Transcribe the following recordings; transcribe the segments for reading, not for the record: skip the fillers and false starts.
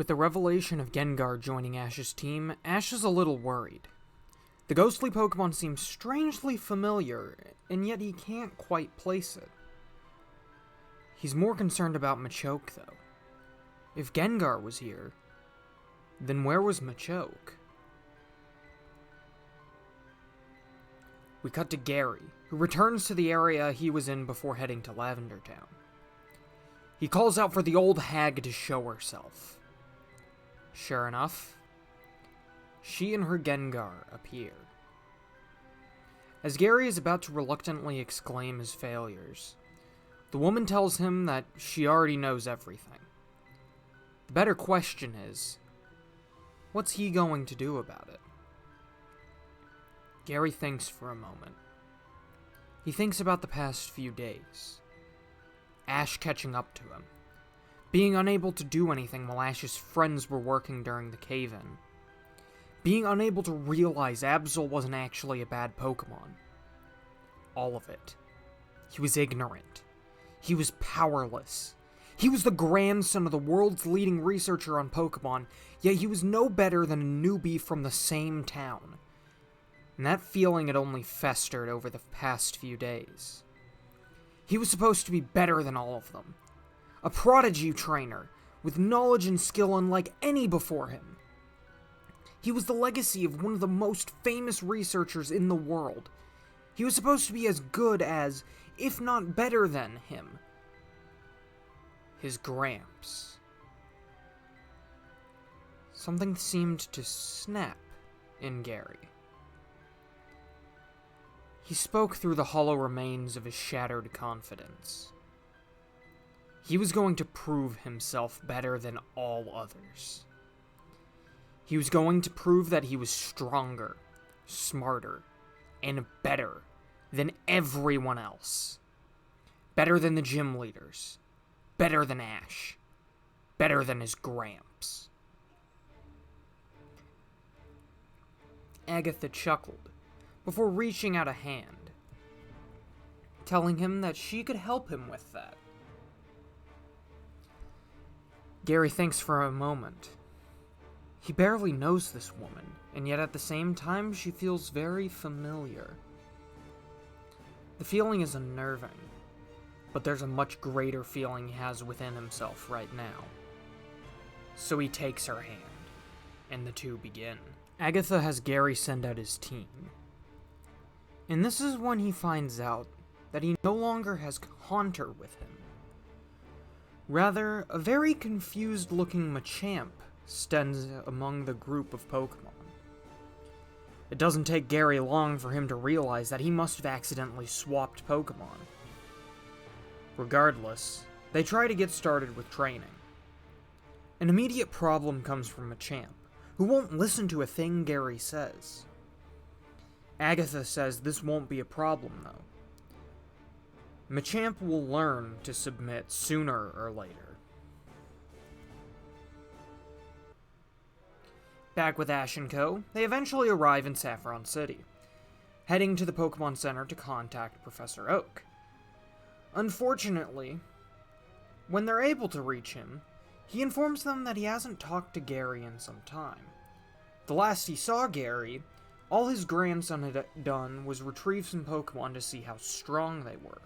With the revelation of Gengar joining Ash's team, Ash is a little worried. The ghostly Pokemon seems strangely familiar, and yet he can't quite place it. He's more concerned about Machoke, though. If Gengar was here, then where was Machoke? We cut to Gary, who returns to the area he was in before heading to Lavender Town. He calls out for the old hag to show herself. Sure enough, she and her Gengar appear. As Gary is about to reluctantly exclaim his failures, the woman tells him that she already knows everything. The better question is, what's he going to do about it? Gary thinks for a moment. He thinks about the past few days. Ash catching up to him. Being unable to do anything while Ash's friends were working during the cave-in. Being unable to realize Absol wasn't actually a bad Pokemon. All of it. He was ignorant. He was powerless. He was the grandson of the world's leading researcher on Pokemon, yet he was no better than a newbie from the same town. And that feeling had only festered over the past few days. He was supposed to be better than all of them. A prodigy trainer, with knowledge and skill unlike any before him. He was the legacy of one of the most famous researchers in the world. He was supposed to be as good as, if not better than, him. His Gramps. Something seemed to snap in Gary. He spoke through the hollow remains of his shattered confidence. He was going to prove himself better than all others. He was going to prove that he was stronger, smarter, and better than everyone else. Better than the gym leaders. Better than Ash. Better than his Gramps. Agatha chuckled before reaching out a hand, telling him that she could help him with that. Gary thinks for a moment. He barely knows this woman, and yet at the same time she feels very familiar. The feeling is unnerving, but there's a much greater feeling he has within himself right now. So he takes her hand, and the two begin. Agatha has Gary send out his team. And this is when he finds out that he no longer has Haunter with him. Rather, a very confused-looking Machamp stands among the group of Pokemon. It doesn't take Gary long for him to realize that he must have accidentally swapped Pokemon. Regardless, they try to get started with training. An immediate problem comes from Machamp, who won't listen to a thing Gary says. Agatha says this won't be a problem, though. Machamp will learn to submit sooner or later. Back with Ash and Co., they eventually arrive in Saffron City, heading to the Pokemon Center to contact Professor Oak. Unfortunately, when they're able to reach him, he informs them that he hasn't talked to Gary in some time. The last he saw Gary, all his grandson had done was retrieve some Pokemon to see how strong they were.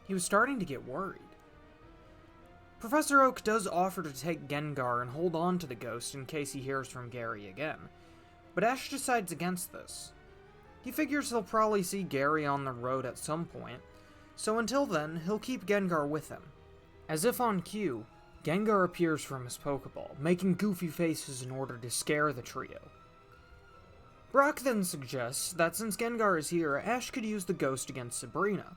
He was starting to get worried. Professor Oak does offer to take Gengar and hold on to the ghost in case he hears from Gary again, but Ash decides against this. He figures he'll probably see Gary on the road at some point, so until then, he'll keep Gengar with him. As if on cue, Gengar appears from his Pokeball, making goofy faces in order to scare the trio. Brock then suggests that since Gengar is here, Ash could use the ghost against Sabrina.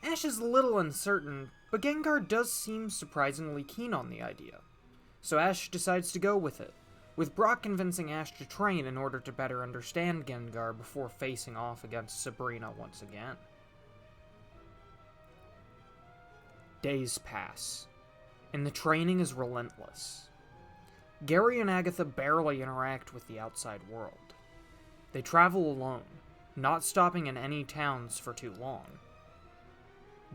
Ash is a little uncertain, but Gengar does seem surprisingly keen on the idea, so Ash decides to go with it, with Brock convincing Ash to train in order to better understand Gengar before facing off against Sabrina once again. Days pass, and the training is relentless. Gary and Agatha barely interact with the outside world. They travel alone, not stopping in any towns for too long.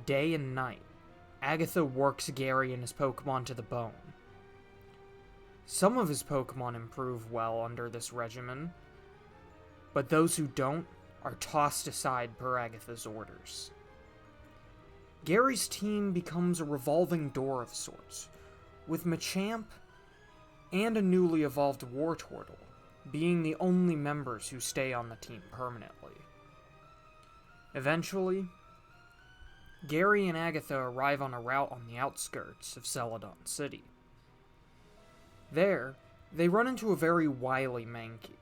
Day and night, Agatha works Gary and his Pokemon to the bone. Some of his Pokemon improve well under this regimen, but those who don't are tossed aside per Agatha's orders. Gary's team becomes a revolving door of sorts, with Machamp and a newly evolved Wartortle being the only members who stay on the team permanently. Eventually, Gary and Agatha arrive on a route on the outskirts of Celadon City. There, they run into a very wily Mankey.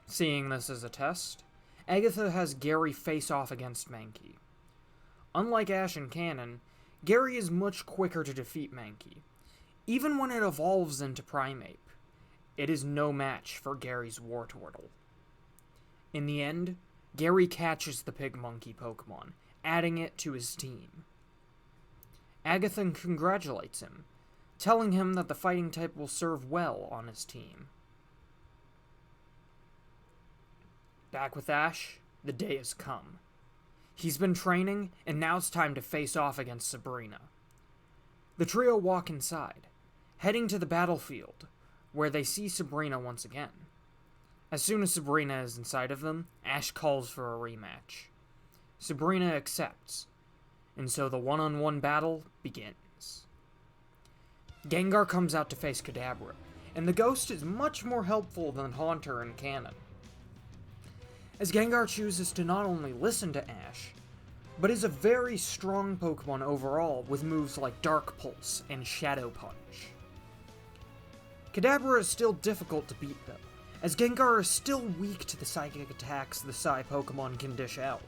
Seeing this as a test, Agatha has Gary face off against Mankey. Unlike Ash and Cannon, Gary is much quicker to defeat Mankey. Even when it evolves into Primeape, it is no match for Gary's Wartortle. In the end, Gary catches the Pig Monkey Pokemon, adding it to his team. Agatha congratulates him, telling him that the fighting type will serve well on his team. Back with Ash, the day has come. He's been training, and now it's time to face off against Sabrina. The trio walk inside, heading to the battlefield, where they see Sabrina once again. As soon as Sabrina is inside of them, Ash calls for a rematch. Sabrina accepts, and so the one-on-one battle begins. Gengar comes out to face Kadabra, and the Ghost is much more helpful than Haunter and Cannon, as Gengar chooses to not only listen to Ash, but is a very strong Pokemon overall with moves like Dark Pulse and Shadow Punch. Kadabra is still difficult to beat though, as Gengar is still weak to the psychic attacks the Psy Pokemon can dish out.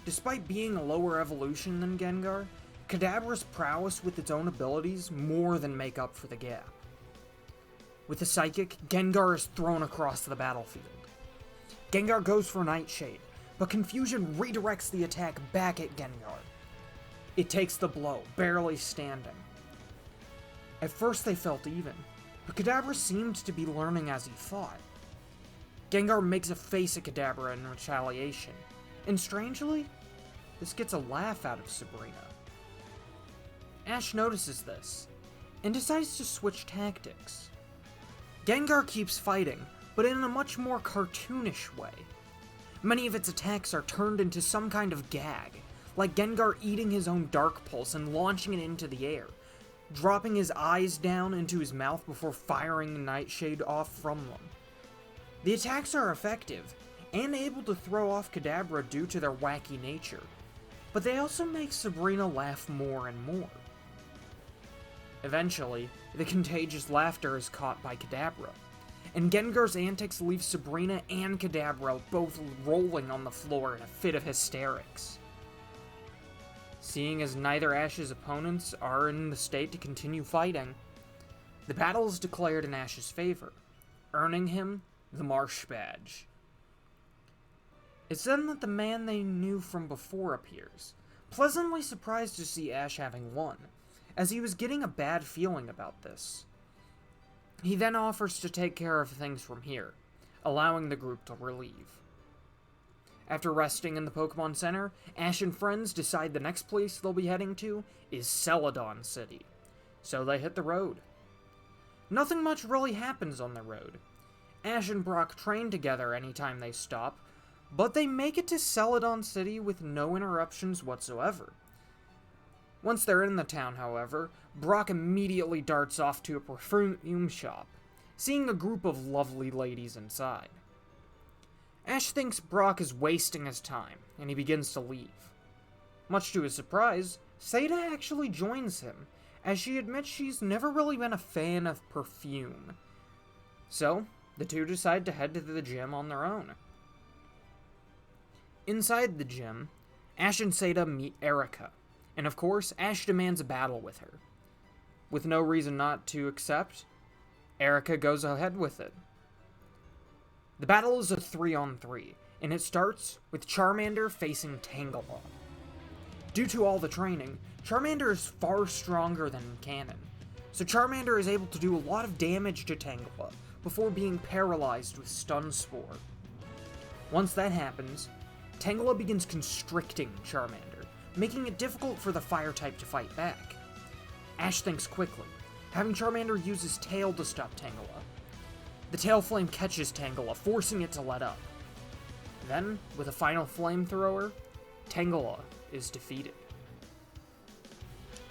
Despite being a lower evolution than Gengar, Kadabra's prowess with its own abilities more than make up for the gap. With the Psychic, Gengar is thrown across the battlefield. Gengar goes for Nightshade, but Confusion redirects the attack back at Gengar. It takes the blow, barely standing. At first they felt even, but Kadabra seemed to be learning as he fought. Gengar makes a face at Kadabra in retaliation, and strangely, this gets a laugh out of Sabrina. Ash notices this, and decides to switch tactics. Gengar keeps fighting, but in a much more cartoonish way. Many of its attacks are turned into some kind of gag, like Gengar eating his own Dark Pulse and launching it into the air, dropping his eyes down into his mouth before firing the Nightshade off from them. The attacks are effective, and able to throw off Kadabra due to their wacky nature, but they also make Sabrina laugh more and more. Eventually, the contagious laughter is caught by Kadabra, and Gengar's antics leave Sabrina and Kadabra both rolling on the floor in a fit of hysterics. Seeing as neither Ash's opponents are in the state to continue fighting, the battle is declared in Ash's favor, earning him the Marsh Badge. It's then that the man they knew from before appears, pleasantly surprised to see Ash having won, as he was getting a bad feeling about this. He then offers to take care of things from here, allowing the group to relieve. After resting in the Pokemon Center, Ash and friends decide the next place they'll be heading to is Celadon City, so they hit the road. Nothing much really happens on the road. Ash and Brock train together anytime they stop, but they make it to Celadon City with no interruptions whatsoever. Once they're in the town, however, Brock immediately darts off to a perfume shop, seeing a group of lovely ladies inside. Ash thinks Brock is wasting his time, and he begins to leave. Much to his surprise, Seda actually joins him, as she admits she's never really been a fan of perfume. So, the two decide to head to the gym on their own. Inside the gym, Ash and Seda meet Erica, and of course, Ash demands a battle with her. With no reason not to accept, Erica goes ahead with it. The battle is a 3-on-3, and it starts with Charmander facing Tangela. Due to all the training, Charmander is far stronger than Cannon, so Charmander is able to do a lot of damage to Tangela before being paralyzed with Stun Spore. Once that happens, Tangela begins constricting Charmander, making it difficult for the fire type to fight back. Ash thinks quickly, having Charmander use his tail to stop Tangela. The tail flame catches Tangela, forcing it to let up. Then, with a final flamethrower, Tangela is defeated.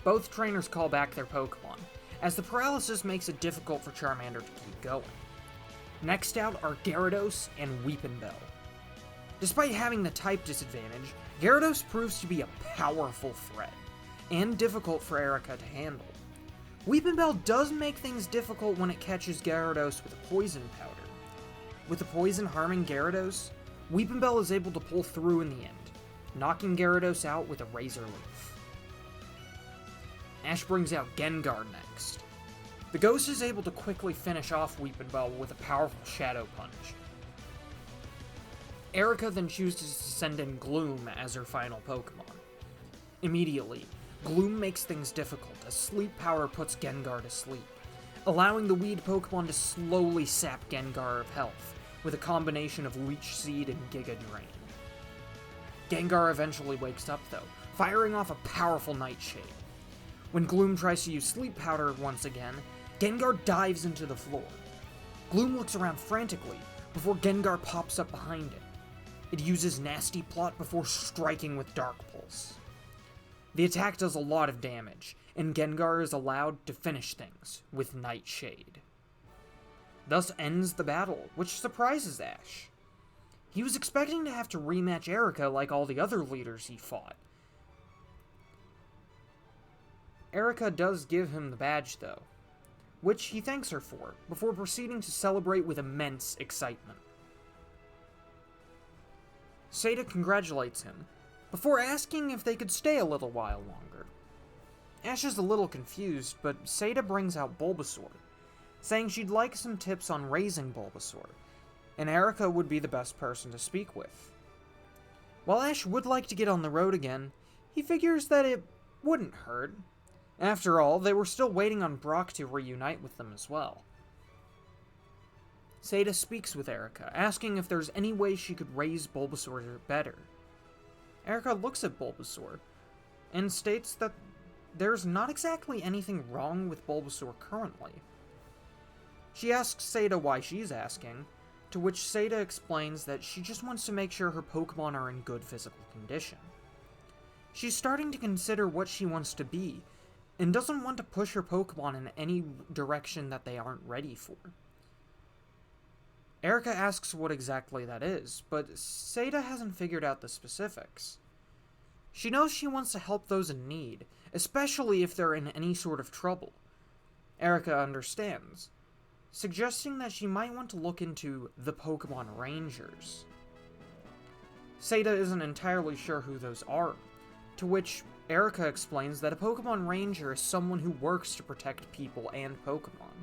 Both trainers call back their Pokemon, as the paralysis makes it difficult for Charmander to keep going. Next out are Gyarados and Weepinbell. Despite having the type disadvantage, Gyarados proves to be a powerful threat, and difficult for Erika to handle. Weepinbell does make things difficult when it catches Gyarados with a poison powder. With the poison harming Gyarados, Weepinbell is able to pull through in the end, knocking Gyarados out with a Razor Leaf. Ash brings out Gengar next. The Ghost is able to quickly finish off Weepinbell with a powerful Shadow Punch. Erika then chooses to send in Gloom as her final Pokemon. Immediately, Gloom makes things difficult as Sleep Power puts Gengar to sleep, allowing the Weed Pokemon to slowly sap Gengar of health with a combination of Leech Seed and Giga Drain. Gengar eventually wakes up though, firing off a powerful Nightshade. When Gloom tries to use Sleep Powder once again, Gengar dives into the floor. Gloom looks around frantically before Gengar pops up behind it. It uses Nasty Plot before striking with Dark Pulse. The attack does a lot of damage, and Gengar is allowed to finish things with Nightshade. Thus ends the battle, which surprises Ash. He was expecting to have to rematch Erika like all the other leaders he fought. Erika does give him the badge though, which he thanks her for, before proceeding to celebrate with immense excitement. Seda congratulates him, before asking if they could stay a little while longer. Ash is a little confused, but Seda brings out Bulbasaur, saying she'd like some tips on raising Bulbasaur, and Erika would be the best person to speak with. While Ash would like to get on the road again, he figures that it wouldn't hurt. After all, they were still waiting on Brock to reunite with them as well. Seda speaks with Erika, asking if there's any way she could raise Bulbasaur better. Erika looks at Bulbasaur, and states that there's not exactly anything wrong with Bulbasaur currently. She asks Seda why she's asking, to which Seda explains that she just wants to make sure her Pokemon are in good physical condition. She's starting to consider what she wants to be, and doesn't want to push her Pokemon in any direction that they aren't ready for. Erika asks what exactly that is, but Seda hasn't figured out the specifics. She knows she wants to help those in need, especially if they're in any sort of trouble. Erika understands, suggesting that she might want to look into the Pokemon Rangers. Seda isn't entirely sure who those are, to which Erika explains that a Pokemon Ranger is someone who works to protect people and Pokemon.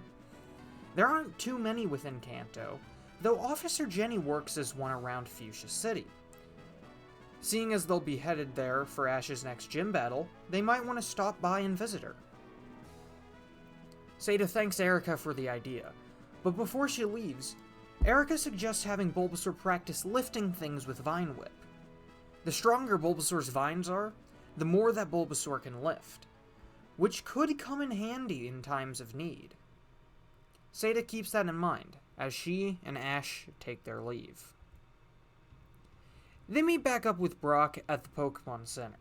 There aren't too many within Kanto, though Officer Jenny works as one around Fuchsia City. Seeing as they'll be headed there for Ash's next gym battle, they might want to stop by and visit her. Seda thanks Erika for the idea, but before she leaves, Erika suggests having Bulbasaur practice lifting things with Vine Whip. The stronger Bulbasaur's vines are, the more that Bulbasaur can lift, which could come in handy in times of need. Seda keeps that in mind, as she and Ash take their leave. They meet back up with Brock at the Pokemon Center.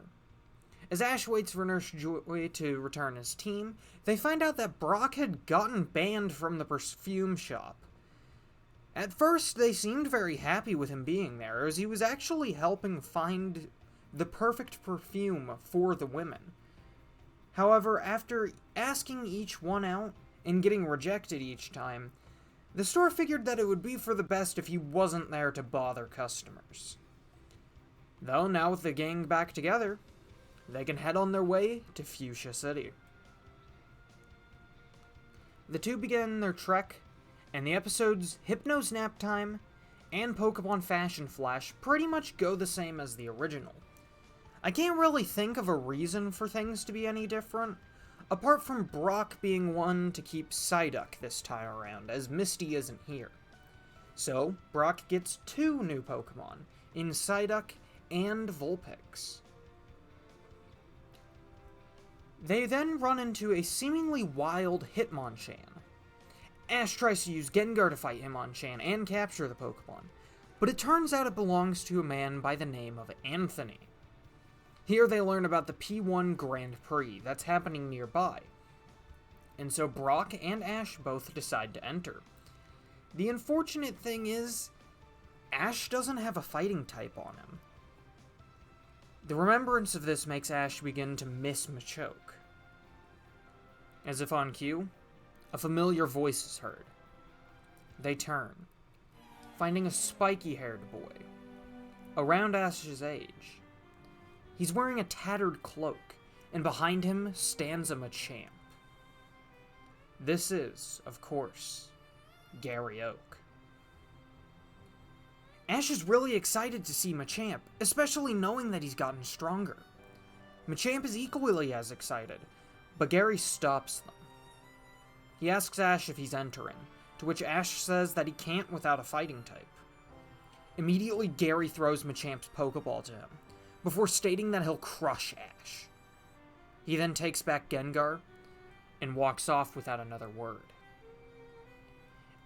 As Ash waits for Nurse Joy to return his team, they find out that Brock had gotten banned from the perfume shop. At first, they seemed very happy with him being there, as he was actually helping find the perfect perfume for the women. However, after asking each one out and getting rejected each time, the store figured that it would be for the best if he wasn't there to bother customers. Though now with the gang back together, they can head on their way to Fuchsia City. The two begin their trek, and the episodes Hypno's Nap Time and Pokemon Fashion Flash pretty much go the same as the original. I can't really think of a reason for things to be any different, apart from Brock being one to keep Psyduck this time around, as Misty isn't here. So, Brock gets 2 new Pokemon, in Psyduck and Vulpix. They then run into a seemingly wild Hitmonchan. Ash tries to use Gengar to fight Hitmonchan and capture the Pokemon, but it turns out it belongs to a man by the name of Anthony. Here they learn about the P1 Grand Prix that's happening nearby, and so Brock and Ash both decide to enter. The unfortunate thing is, Ash doesn't have a fighting type on him. The remembrance of this makes Ash begin to miss Machoke. As if on cue, a familiar voice is heard. They turn, finding a spiky-haired boy, around Ash's age. He's wearing a tattered cloak, and behind him stands a Machamp. This is, of course, Gary Oak. Ash is really excited to see Machamp, especially knowing that he's gotten stronger. Machamp is equally as excited, but Gary stops them. He asks Ash if he's entering, to which Ash says that he can't without a fighting type. Immediately, Gary throws Machamp's Pokeball to him, before stating that he'll crush Ash. He then takes back Gengar, and walks off without another word.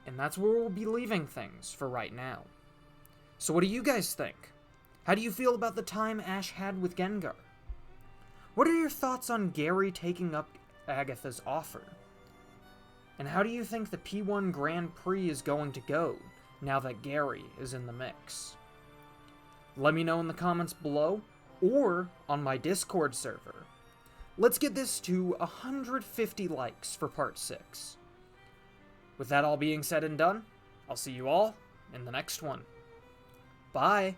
And that's where we'll be leaving things for right now. So what do you guys think? How do you feel about the time Ash had with Gengar? What are your thoughts on Gary taking up Agatha's offer? And how do you think the P1 Grand Prix is going to go now that Gary is in the mix? Let me know in the comments below or on my Discord server. Let's get this to 150 likes for part 6. With that all being said and done, I'll see you all in the next one. Bye!